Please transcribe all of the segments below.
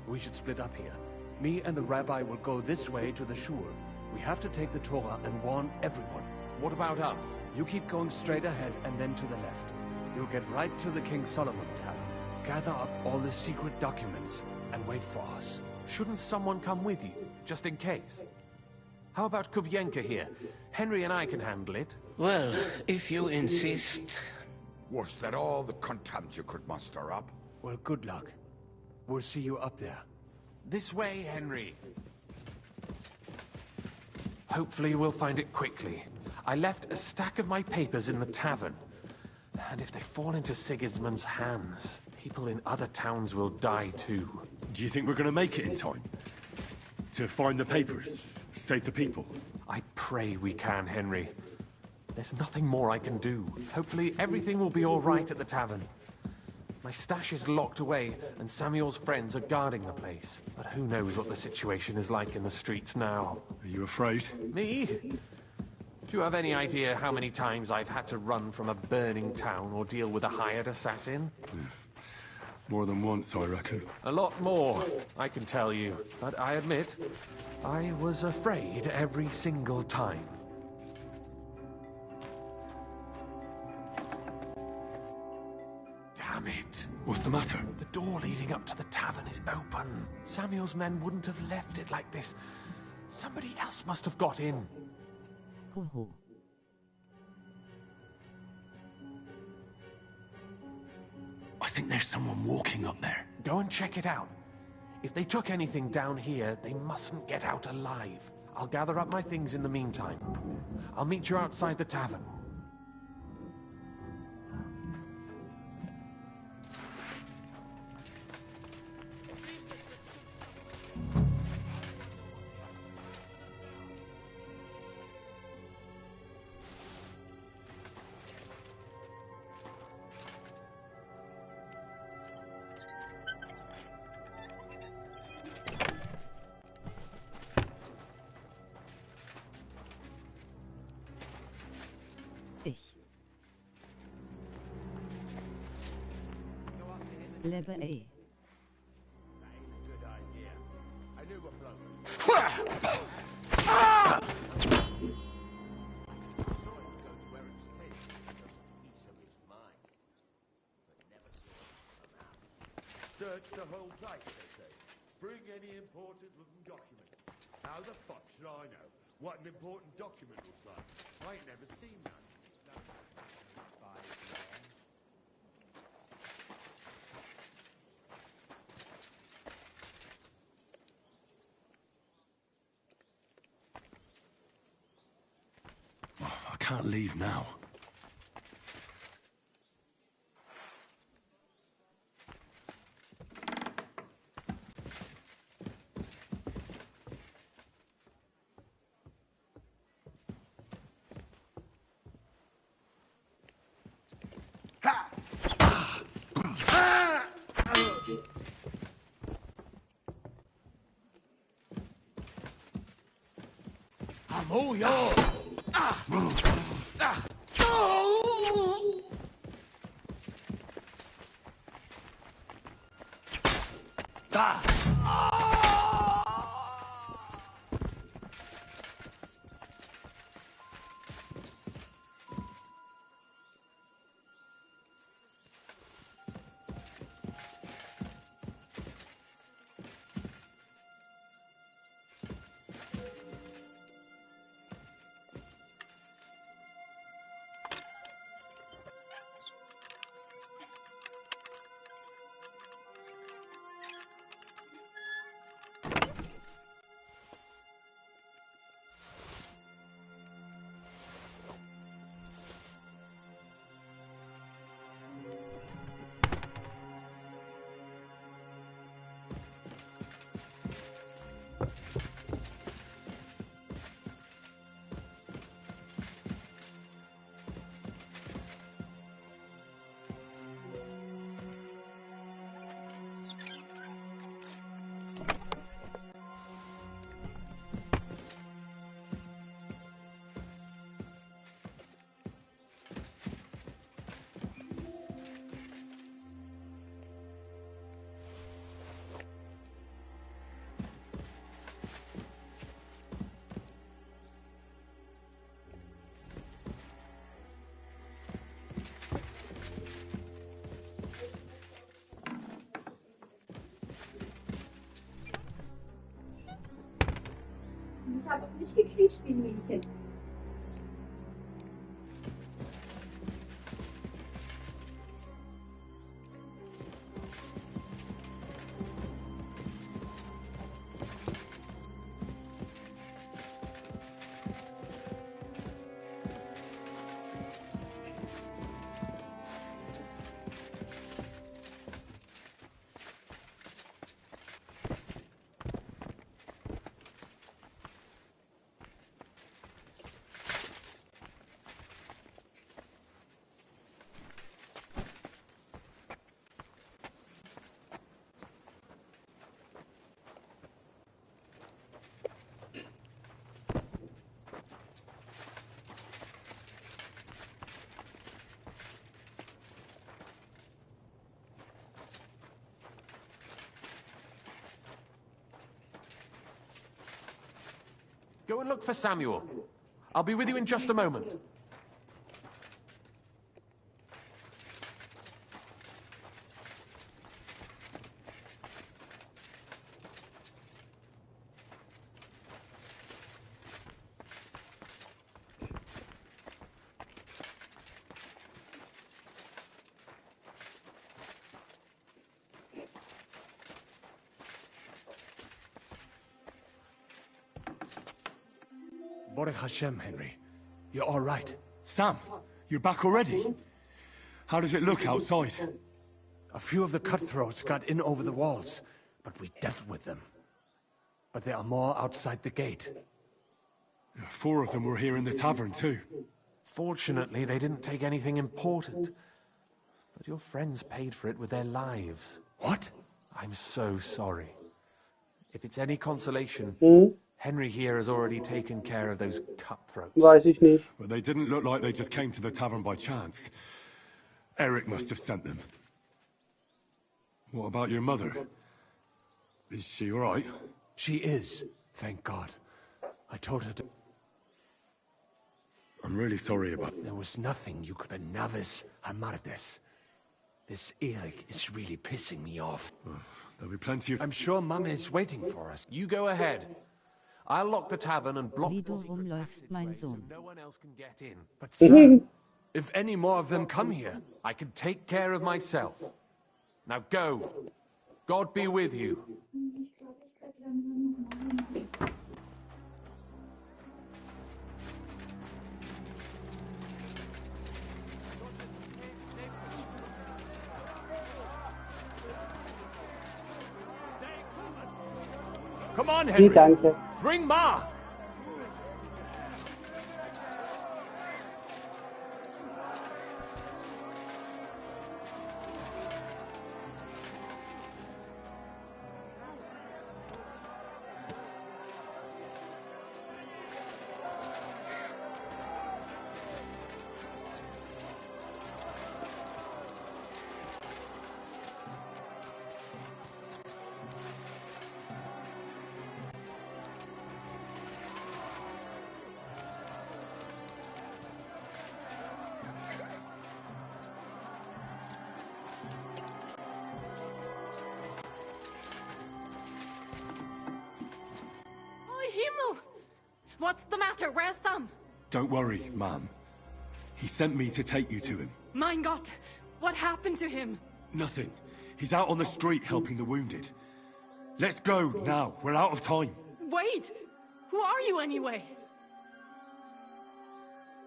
We should split up here. Me and the rabbi will go this way to the shul. We have to take the Torah and warn everyone. What about us? You keep going straight ahead and then to the left. You'll get right to the King Solomon Tavern. Gather up all the secret documents and wait for us. Shouldn't someone come with you, just in case? How about Kubienka here? Henry and I can handle it. Well, if you insist. Was that all the contempt you could muster up? Well, good luck. We'll see you up there. This way, Henry. Hopefully we'll find it quickly. I left a stack of my papers in the tavern. And if they fall into Sigismund's hands, people in other towns will die too. Do you think we're gonna make it in time? To find the papers? Save the people? I pray we can, Henry. There's nothing more I can do. Hopefully everything will be all right at the tavern. My stash is locked away, and Samuel's friends are guarding the place. But who knows what the situation is like in the streets now. Are you afraid? Me? Do you have any idea how many times I've had to run from a burning town or deal with a hired assassin? More than once, I reckon. A lot more, I can tell you. But I admit, I was afraid every single time. Damn it. What's the matter? The door leading up to the tavern is open. Samuel's men wouldn't have left it like this. Somebody else must have got in. I think there's someone walking up there. Go and check it out. If they took anything down here, they mustn't get out alive. I'll gather up my things in the meantime. I'll meet you outside the tavern. Lever A. Search the whole place, they say. Bring any important looking document. How the fuck should I know what an important document looks like? I ain't never seen that. I can't leave now. I'm all yours. Keşke Crash filmi için. Go and look for Samuel. I'll be with you in just a moment. Baruch Hashem, Henry. You're all right. Sam, you're back already? How does it look outside? A few of the cutthroats got in over the walls, but we dealt with them. But there are more outside the gate. 4 of them were here in the tavern too. Fortunately, they didn't take anything important. But your friends paid for it with their lives. What? I'm so sorry. If it's any consolation, Henry here has already taken care of those cutthroats. Weiß ich nicht. But they didn't look like they just came to the tavern by chance. Eric must have sent them. What about your mother? Is she all right? She is, thank God. I told her to... I'm really sorry about... There was nothing you could... Navis Hamardes. This Eric is really pissing me off. There'll be plenty of... I'm sure Mum is waiting for us. You go ahead. I'll lock the tavern and block the Wie du secret rumläufst, mein passageway so Sohn. no one else can get in. But sir, if any more of them come here... I can take care of myself. Now go. God be with you. Come on, Nee, Henry. danke. Bring Ma. Himmel! What's the matter? Where's Sam? Don't worry, Mom. He sent me to take you to him. Mein Gott! What happened to him? Nothing. He's out on the street helping the wounded. Let's go now. We're out of time. Wait! Who are you anyway?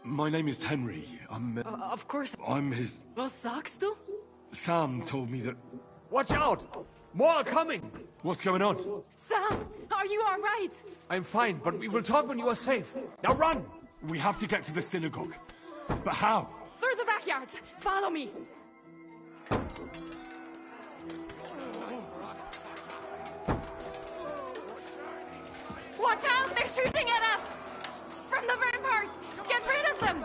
My name is Henry. Of course. I'm his... Was sagst du? Sam told me that... Watch out! More are coming! What's going on? Sam! Are you alright? I'm fine, but we will talk when you are safe. Now run! We have to get to the synagogue. But how? Through the backyard! Follow me! Watch out! They're shooting at us! From the ramparts! Get rid of them!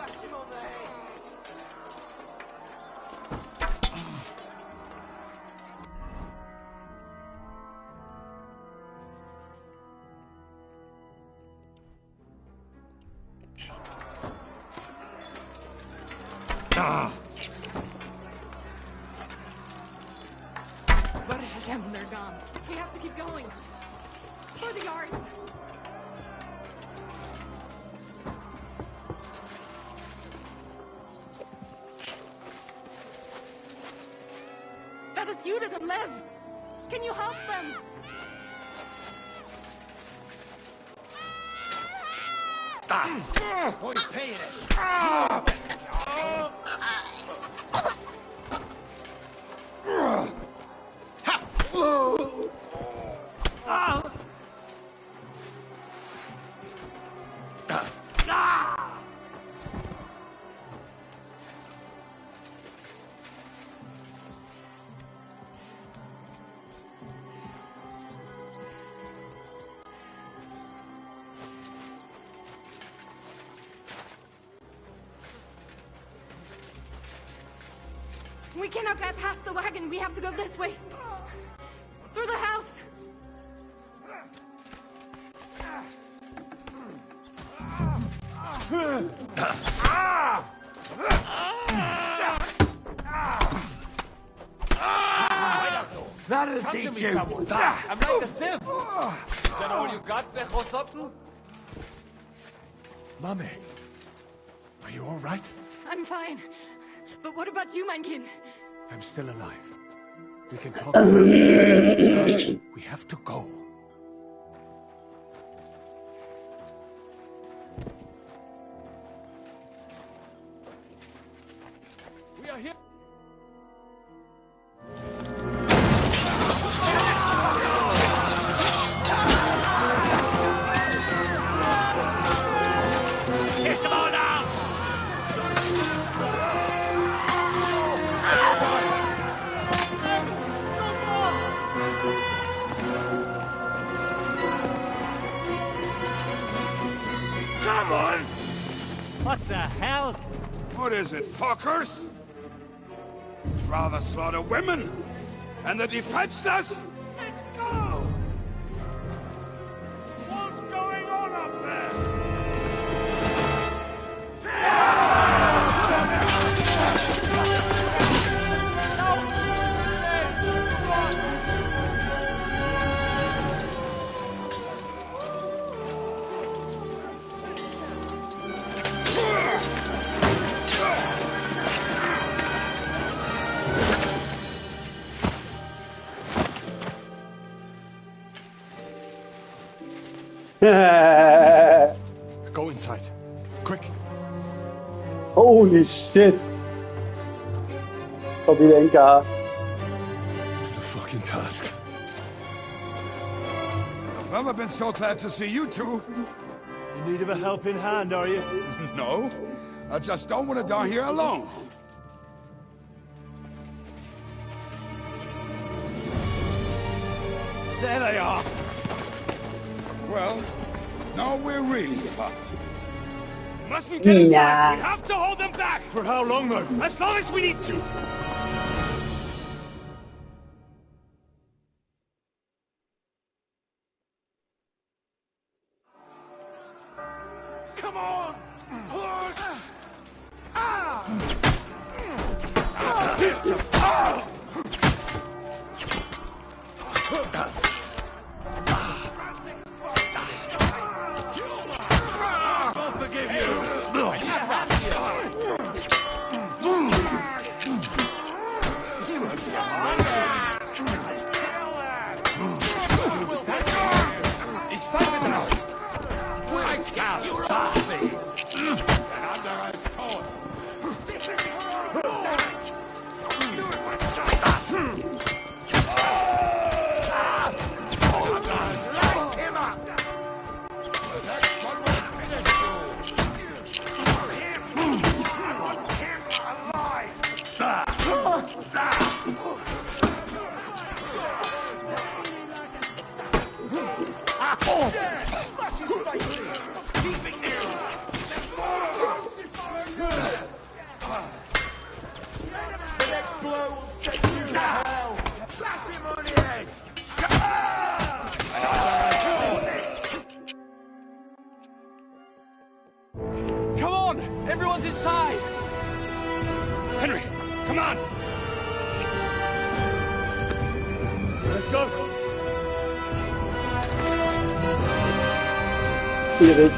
Baruch Hashem, they're gone. We have to keep going. For the yards. executed and live. Can you help them? What are you paying us? We cannot get past the wagon. We have to go this way. Through the house. That'll teach you. I'm like a sieve. Is that all you got, Bechosotten? Mame, are you all right? I'm fine. But what about you, mein Kind? I'm still alive. We can talk. We have to go. We are here. Come on! What the hell? What is it, fuckers? Rather slaughter women and the defenseless? Let's go! What's going on up there? Go inside. Quick. Holy shit. Pobilenka. To the fucking task. I've never been so glad to see you two. In need of a helping hand, are you? No, I just don't want to die here alone. There they are. Well, now we're really fucked. Mustn't get inside. Nah. We have to hold them back. For how long, though? As long as we need to. Come on! Push! I'll forgive Come on! Everyone's inside! Henry, come on! Let's go! Schwierig.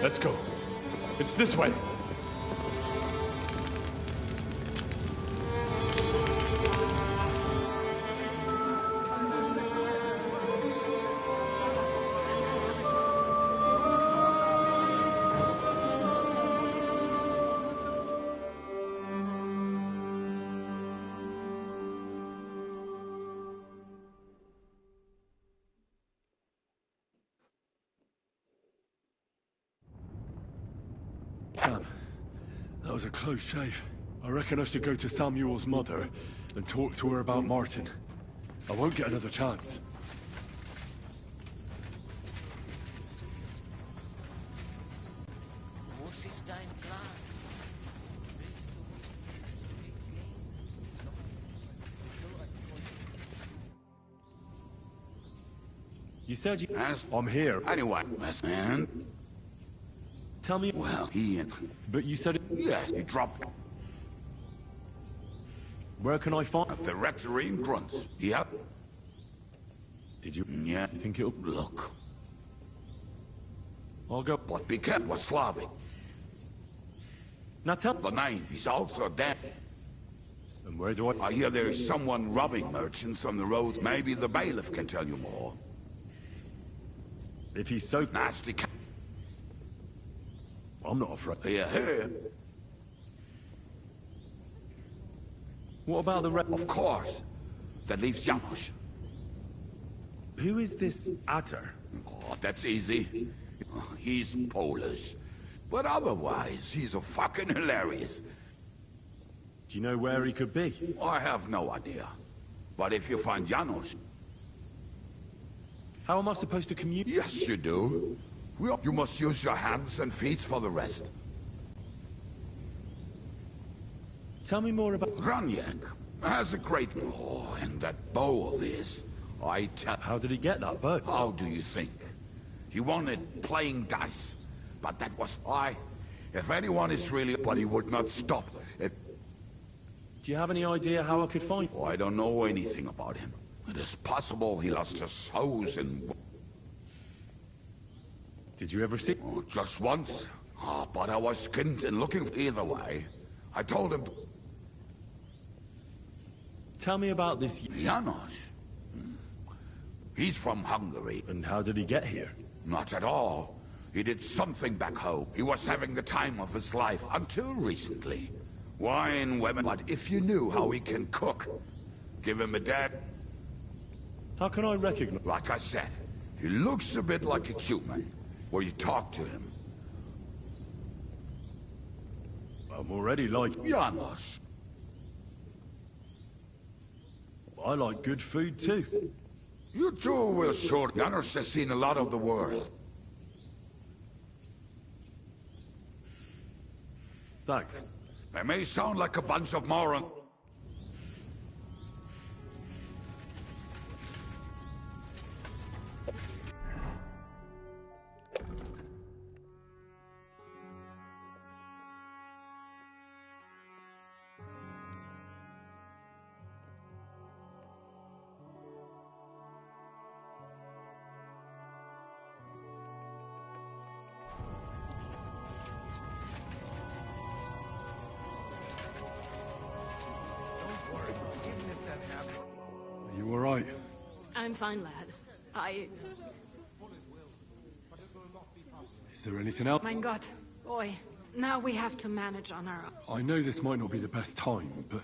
Let's go. It's this way. Damn. That was a close shave. I reckon I should go to Samuel's mother and talk to her about Martin. I won't get another chance. You said you... I'm here. Anyway, man. Tell me... Well, he... But you said... Yes, he dropped... Where can I find... At the rectory in Grunts. Yep. Did you... Yeah. You think it'll... Look. I'll go... But be careful, was Slavic. Now tell... The name, he's also dead. And where do I... I hear there is someone robbing merchants on the roads. Maybe the bailiff can tell you more. If he's so... Nasty ca... I'm not afraid. Here. What about the rest? Of course. That leaves Janos. Who is this Atter? Oh, that's easy. He's Polish. But otherwise, he's a fucking hilarious. Do you know where he could be? I have no idea. But if you find Janos... How am I supposed to communicate? Yes, you do. Well, you must use your hands and feet for the rest. Tell me more about... Granyak has a great... Oh, and that bow of his. I tell... How did he get that bow? How do you think? He wanted playing dice. But that was... If anyone is really... But he would not stop. Do you have any idea how I could find... Oh, I don't know anything about him. It is possible he lost his hose in... Did you ever see... Oh, just once. But I was skinned and looking either way. I told him... Tell me about this... Janos. He's from Hungary. And how did he get here? Not at all. He did something back home. He was having the time of his life until recently. Wine, women... But if you knew how he can cook, give him a dad... How can I recognize... Like I said, he looks a bit like a human. Where you talk to him. I'm already like... Janos. I like good food too. You two will sure. Janos has seen a lot of the world. Thanks. They may sound like a bunch of morons. You all right? I'm fine, lad. Is there anything else? Mein Gott. Boy, now we have to manage on our own. I know this might not be the best time, but...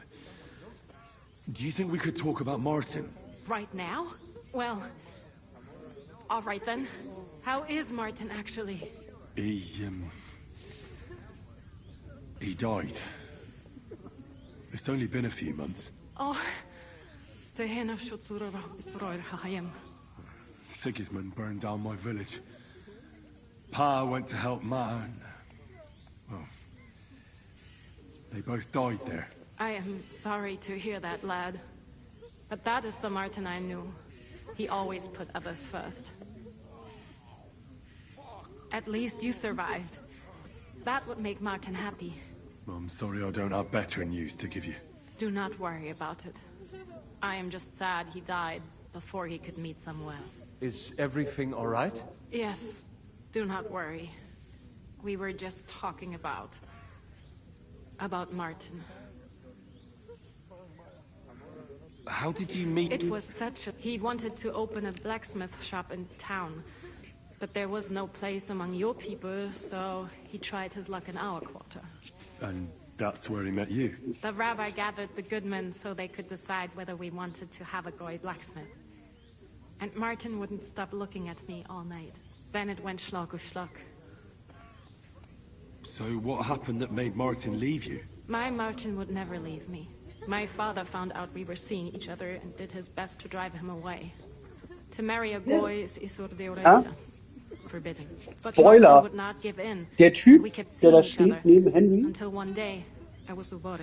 Do you think we could talk about Martin? Right now? Well... All right, then. How is Martin, actually? He died. It's only been a few months. Oh... Sigismund burned down my village. Pa went to help Ma and... Well... They both died there. I am sorry to hear that, lad. But that is the Martin I knew. He always put others first. At least you survived. That would make Martin happy. I'm sorry I don't have better news to give you. Do not worry about it. I am just sad he died before he could meet Samuel. Is everything all right? Yes. Do not worry. We were just talking about Martin. How did you meet? It was such a... He wanted to open a blacksmith shop in town, but there was no place among your people, so he tried his luck in our quarter. And that's where he met you? The rabbi gathered the good men so they could decide whether we wanted to have a goy blacksmith. And Martin wouldn't stop looking at me all night. Then it went schlock auf schlock. So what happened that made Martin leave you? My Martin would never leave me. My father found out we were seeing each other and did his best to drive him away. To marry a boy is isur deoreisa. Forbidden. But Spoiler! Martin would not give in. Der Typ, We kept der da seeing each steht other neben Henry, until one day I was ubore.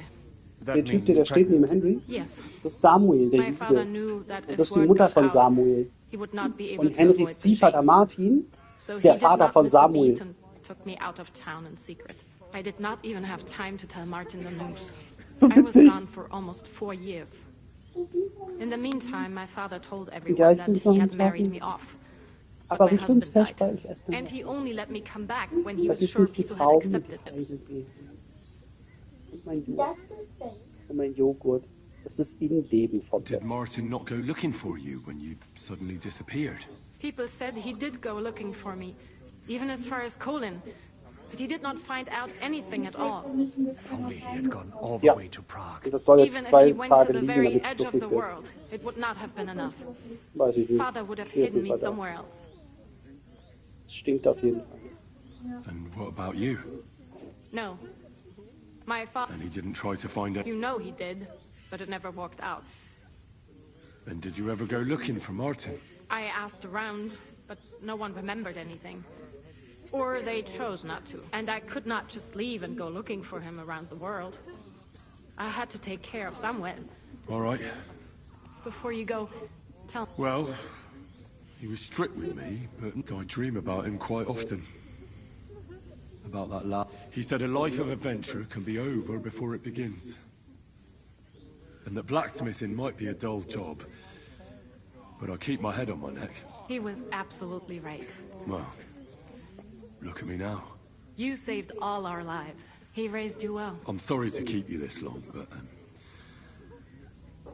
der Typ, der da steht neben Henry, Yes. das ist Samuel, der My father Jude. knew that Das if ist die word Mutter got von out, Samuel. he would not be able Und to avoid Henrys the Ziehvater shame. Martin So ist der he did Vater not von miss a Samuel. beat and took me out of town in secret. I did not even have time to tell Martin the news. So I was witzig. gone for almost 4 years. In the meantime, my father told Ja, everyone ich that bin jetzt he noch had am married Zocken. me off. But Aber my husband Richtungsfest died. war ich erst And he only let me come back when he was Vergiss sure nicht die people had Trauben mit accepted it. Heidelbeeren. Und mein Joghurt. Und mein Joghurt. Das ist das Innenleben von Did Martin not go looking for you when you suddenly disappeared? People said he did go looking for me, even as far as Colin. But he did not find out anything at all. If only he had gone all the Ja. way to Prague. Und das soll jetzt Even if 2 he went to Tage the liegen, very damit es edge of fluffig the wird. world, it would not have been enough. Weiß ich nicht. Father would have Steht hidden nicht me weiter. somewhere else. Es stinkt auf jeden Fall. And what about you? No. My father, And he didn't try to find it. you know he did, but it never worked out. And did you ever go looking for Martin? I asked around, but no one remembered anything. Or they chose not to. And I could not just leave and go looking for him around the world. I had to take care of Samuel. All right. Before you go, tell me. Well, he was strict with me, but I dream about him quite often. About that lad. He said a life of adventure can be over before it begins. And that blacksmithing might be a dull job, but I keep my head on my neck. He was absolutely right. Well, look at me now. You saved all our lives. He raised you well. I'm sorry to keep you this long, but...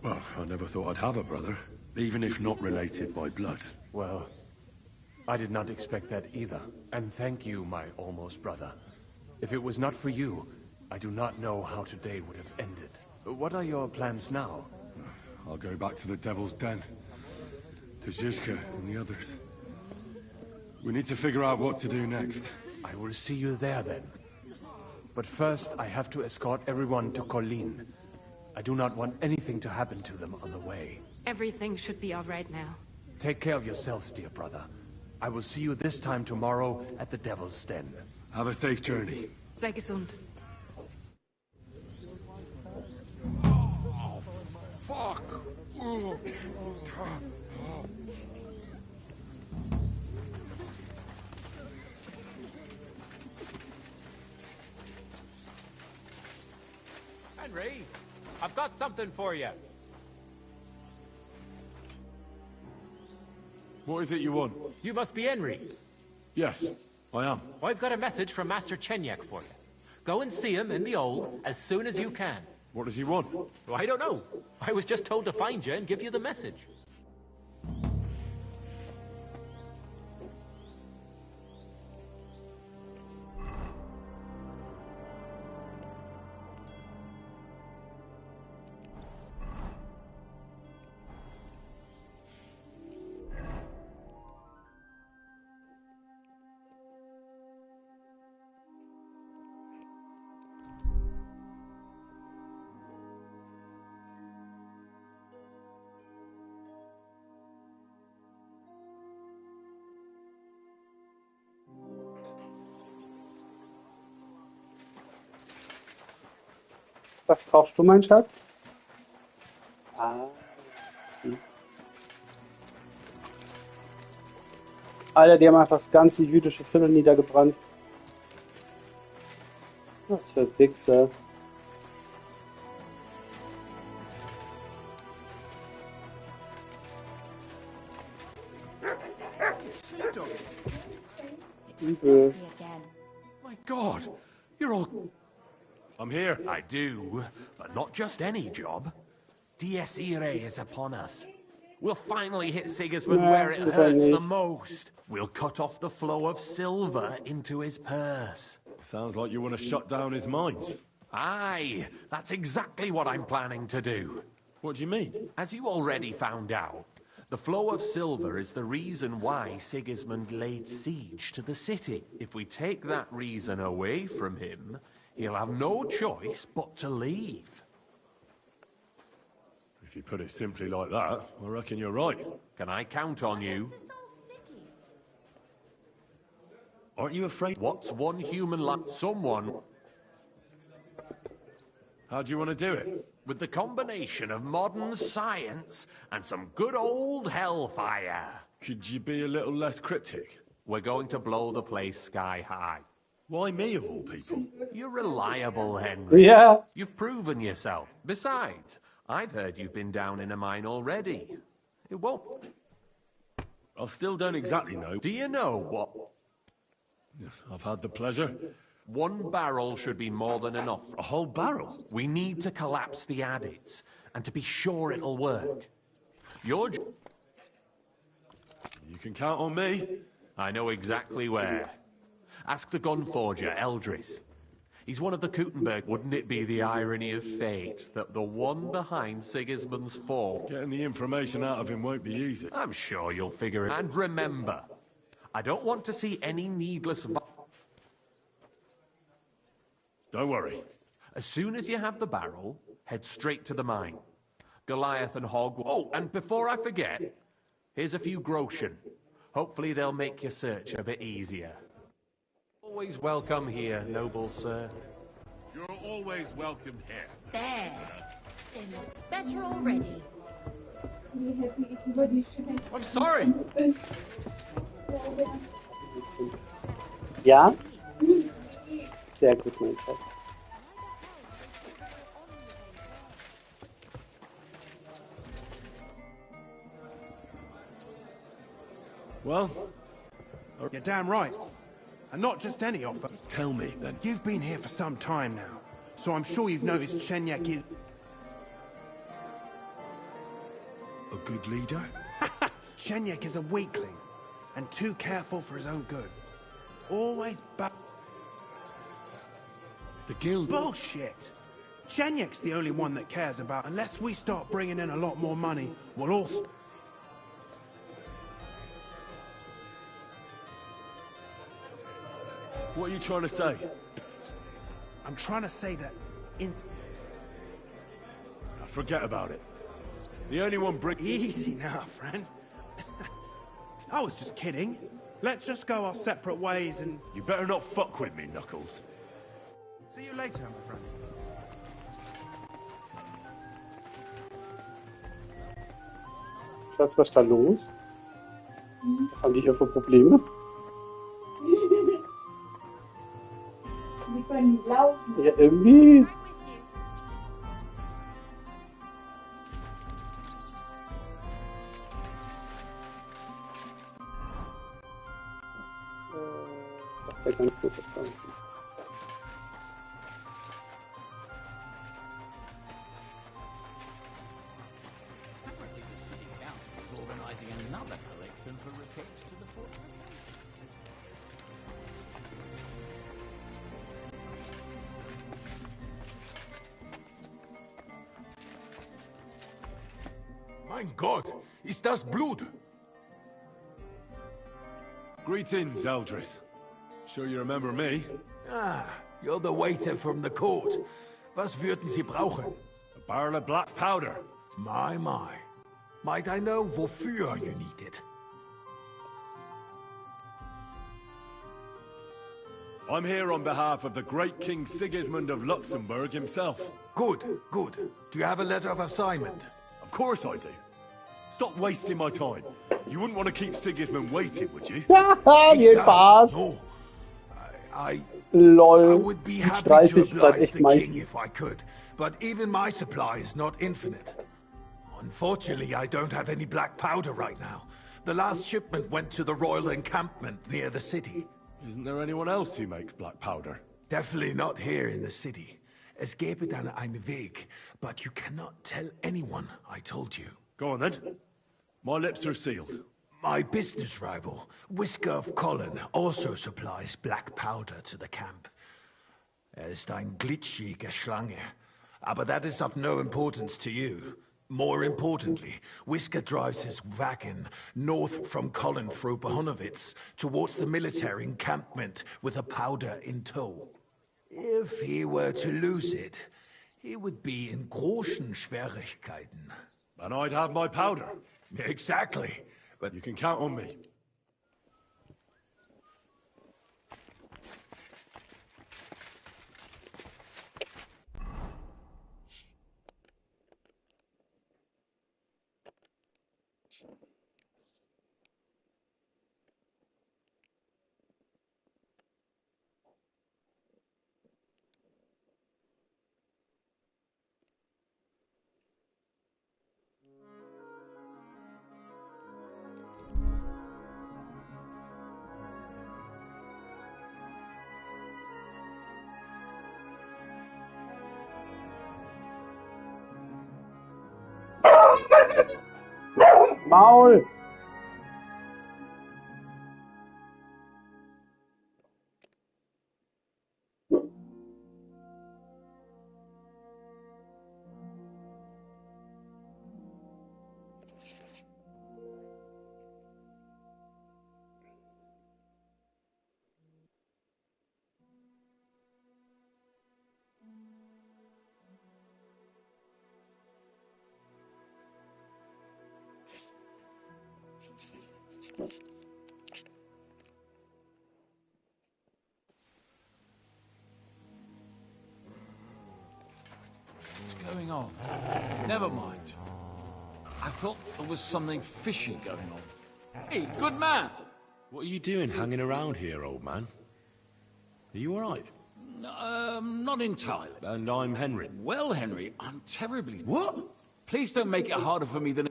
well, I never thought I'd have a brother, even if not related by blood. Well, I did not expect that either. And thank you, my almost brother. If it was not for you, I do not know how today would have ended. What are your plans now? I'll go back to the Devil's Den. To Zizka and the others. We need to figure out what to do next. I will see you there then. But first, I have to escort everyone to Colleen. I do not want anything to happen to them on the way. Everything should be all right now. Take care of yourselves, dear brother. I will see you this time tomorrow at the Devil's Den. Have a safe journey. Sei gesund. Oh, fuck! Oh. Henry, I've got something for you. What is it you want? You must be Henry. Yes, I am. I've got a message from Master Chenyek for you. Go and see him in the Old as soon as you can. What does he want? Well, I don't know. I was just told to find you and give you the message. Was brauchst du, mein Schatz? Ah, sie. Alter, die haben einfach das ganze jüdische Viertel niedergebrannt. Was für Wichser. Übel. My God, you're all... I'm here. I do, but not just any job. Dies Irae is upon us. We'll finally hit Sigismund where it hurts the most. We'll cut off the flow of silver into his purse. Sounds like you want to shut down his mines. Aye, that's exactly what I'm planning to do. What do you mean? As you already found out, the flow of silver is the reason why Sigismund laid siege to the city. If we take that reason away from him, he'll have no choice but to leave. If you put it simply like that, I reckon you're right. Can I count on you? Aren't you afraid? What's one human life? Someone... How do you want to do it? With the combination of modern science and some good old hellfire. Could you be a little less cryptic? We're going to blow the place sky high. Why me, of all people? You're reliable, Henry. Yeah. You've proven yourself. Besides, I've heard you've been down in a mine already. It won't... I still don't exactly know. Do you know what? I've had the pleasure. One barrel should be more than enough. A whole barrel? We need to collapse the adits, and to be sure it'll work. Your... You can count on me. I know exactly where. Ask the gun forger, Eldris. He's one of the Kuttenberg. Wouldn't it be the irony of fate that the one behind Sigismund's fall... Getting the information out of him won't be easy. I'm sure you'll figure it. And remember, I don't want to see any needless... Don't worry. As soon as you have the barrel, head straight to the mine. Goliath and Hog... Oh, and before I forget, here's a few groschen. Hopefully they'll make your search a bit easier. Always welcome here, noble sir. You're always welcome here. There. It looks better already. I'm sorry! Ja? Sehr gut, mein Schatz. Well? You're damn right. And not just any offer. Tell me, then. You've been here for some time now, so I'm sure you've noticed Shenyek is... A good leader? Shenyek is a weakling, and too careful for his own good. Always The guild... Bullshit! Shenyek's the only one that cares about... Unless we start bringing in a lot more money, we'll all... What are you trying to say? Psst. I'm trying to say that in... Now forget about it. The only one Easy now, friend. I was just kidding. Let's just go our separate ways and... You better not fuck with me, Knuckles. See you later, my friend. Schatz, was ist da los? Was haben die hier für Probleme? Wir können nicht laufen. Ja, irgendwie. Das wäre ganz gut, das da unten. Mein Gott, ist das Blut? Greetings, Eldris. Sure you remember me? Ah, you're the waiter from the court. Was würden Sie brauchen? A barrel of black powder. My. Might I know wofür you need it? I'm here on behalf of the great King Sigismund of Luxembourg himself. Good. Do you have a letter of assignment? Of course I do. Stop wasting my time. You wouldn't want to keep Sigismund waiting, would you? Viel Spaß. No. I LOL. would be Speed happy 30 to ist halt oblige echt the king mighty. if I could, but even my supply is not infinite. Unfortunately, I don't have any black powder right now. The last shipment went to the royal encampment near the city. Isn't there anyone else who makes black powder? Definitely not here in the city. Es gäbe dann einen Weg, but you cannot tell anyone I told you. Go on then. My lips are sealed. My business rival, Whisker of Colin, also supplies black powder to the camp. Ist ein glitschige Schlange. Aber that is of no importance to you. More importantly, Whisker drives his wagon north from Colin through Bohonovitz towards the military encampment with a powder in tow. If he were to lose it, he would be in großen Schwierigkeiten. And I'd have my powder. Exactly. But you can count on me. Maul! What's going on? Never mind. I thought there was something fishy going on. Hey, good man! What are you doing hanging around here, old man? Are you alright? Not entirely. And I'm Henry. Well, Henry, I'm terribly... What? Please don't make it harder for me than...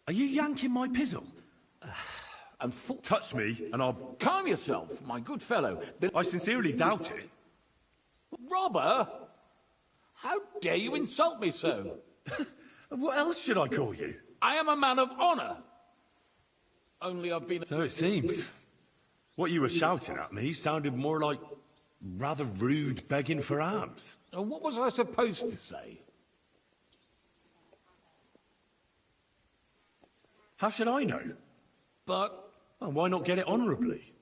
Are you yanking my pizzle? And touch me, and I'll... Calm yourself, my good fellow. I sincerely doubt it. Robber? How dare you insult me so? What else should I call you? I am a man of honor. Only I've been... So it seems. What you were shouting at me sounded more like rather rude begging for alms. And what was I supposed to say? How should I know? But... Well, why not get it honourably?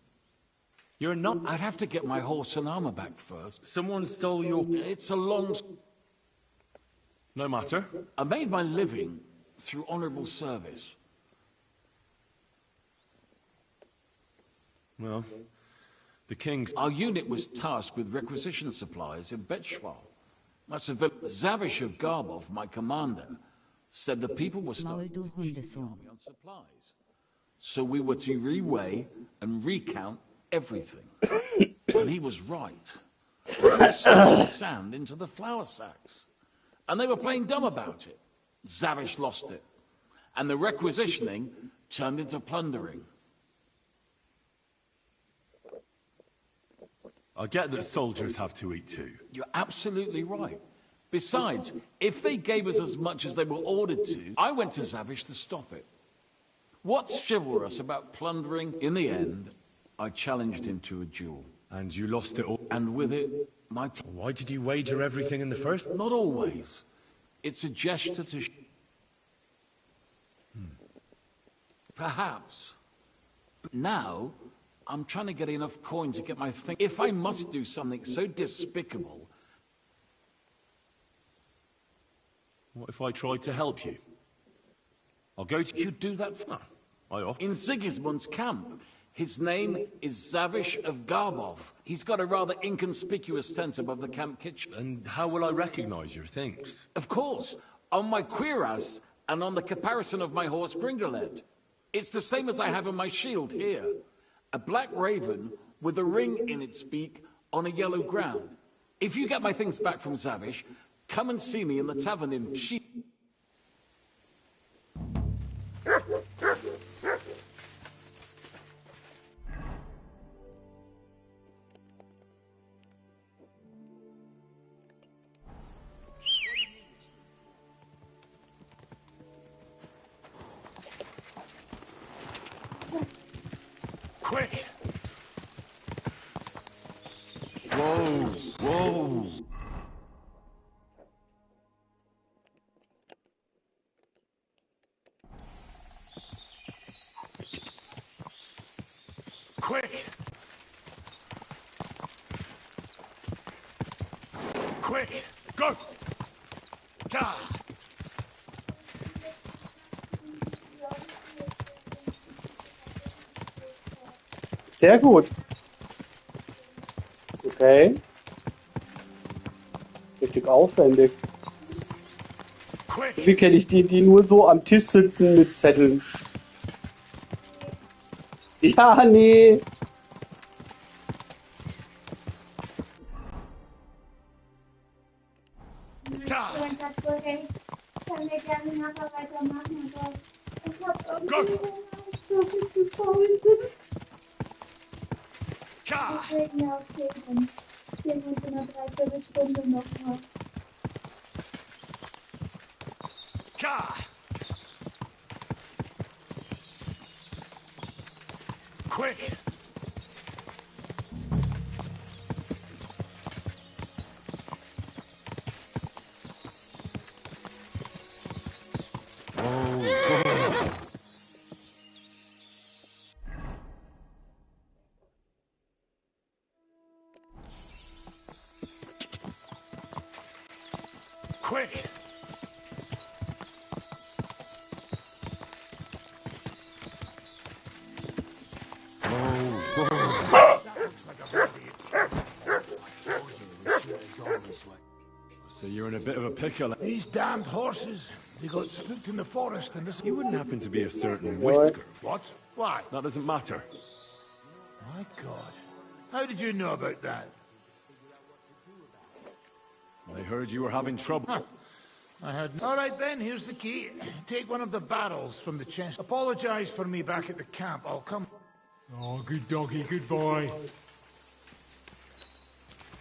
You're not... I'd have to get my horse and armor back first. Someone stole your... It's a long... No matter. I made my living through honourable service. Well, the king's... Our unit was tasked with requisition supplies in Betshwal. Zavish of Garbov, my commander, said the people were starting to cheat the army on supplies. So we were to reweigh and recount everything. And he was right. They slipped sand into the flour sacks. And they were playing dumb about it. Zavish lost it. And the requisitioning turned into plundering. I get that soldiers have to eat too. You're absolutely right. Besides, if they gave us as much as they were ordered to, I went to Zavish to stop it. What's chivalrous about plundering? In the end, I challenged him to a duel. And you lost it all? And with it, my... Why did you wager everything in the first? Not always. It's a gesture to... Perhaps. But now, I'm trying to get enough coin to get my thing. If I must do something so despicable... What if I tried to help you? I'll go to... You'd do that for... In Sigismund's camp. His name is Zavish of Garbov. He's got a rather inconspicuous tent above the camp kitchen. And how will I recognize your things? Of course. On my cuirass and on the caparison of my horse Gringolet. It's the same as I have on my shield here. A black raven with a ring in its beak on a yellow ground. If you get my things back from Zavish, come and see me in the tavern in Quick! Whoa, whoa! Quick! Quick! Go! Ka! Sehr gut. Okay. Richtig aufwendig. Wie kenne ich die nur so am Tisch sitzen mit Zetteln? Ja, nee. Mein Traktor, hey, kann mir gerne nachher weitermachen, aber ich hab irgendwie Hunger, ich so viel zu faul bin. Deswegen, ja, okay, dann sehen wir uns in einer Dreiviertelstunde nochmal. Quick! Quick! So you're in a bit of a pickle. These damned horses, they got spooked in the forest and this... You wouldn't happen to be a certain Whisker. What? Why? That doesn't matter. My God. How did you know about that? I heard you were having trouble. Huh. I had... All right, Ben, here's the key. Take one of the barrels from the chest. Apologize for me back at the camp. I'll come... Oh, good doggy, good boy.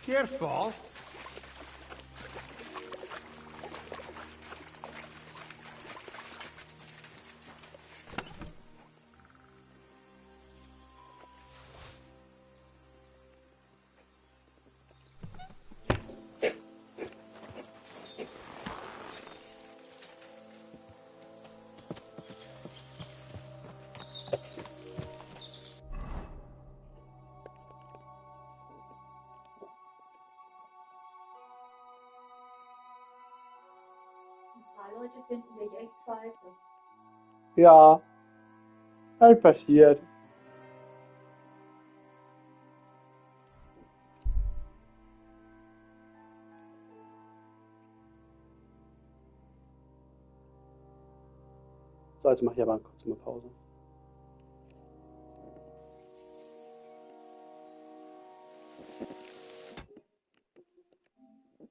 Careful. Ein paar Leute finden mich echt scheiße. Ja. Halt passiert. So, jetzt mache ich aber kurz eine Pause.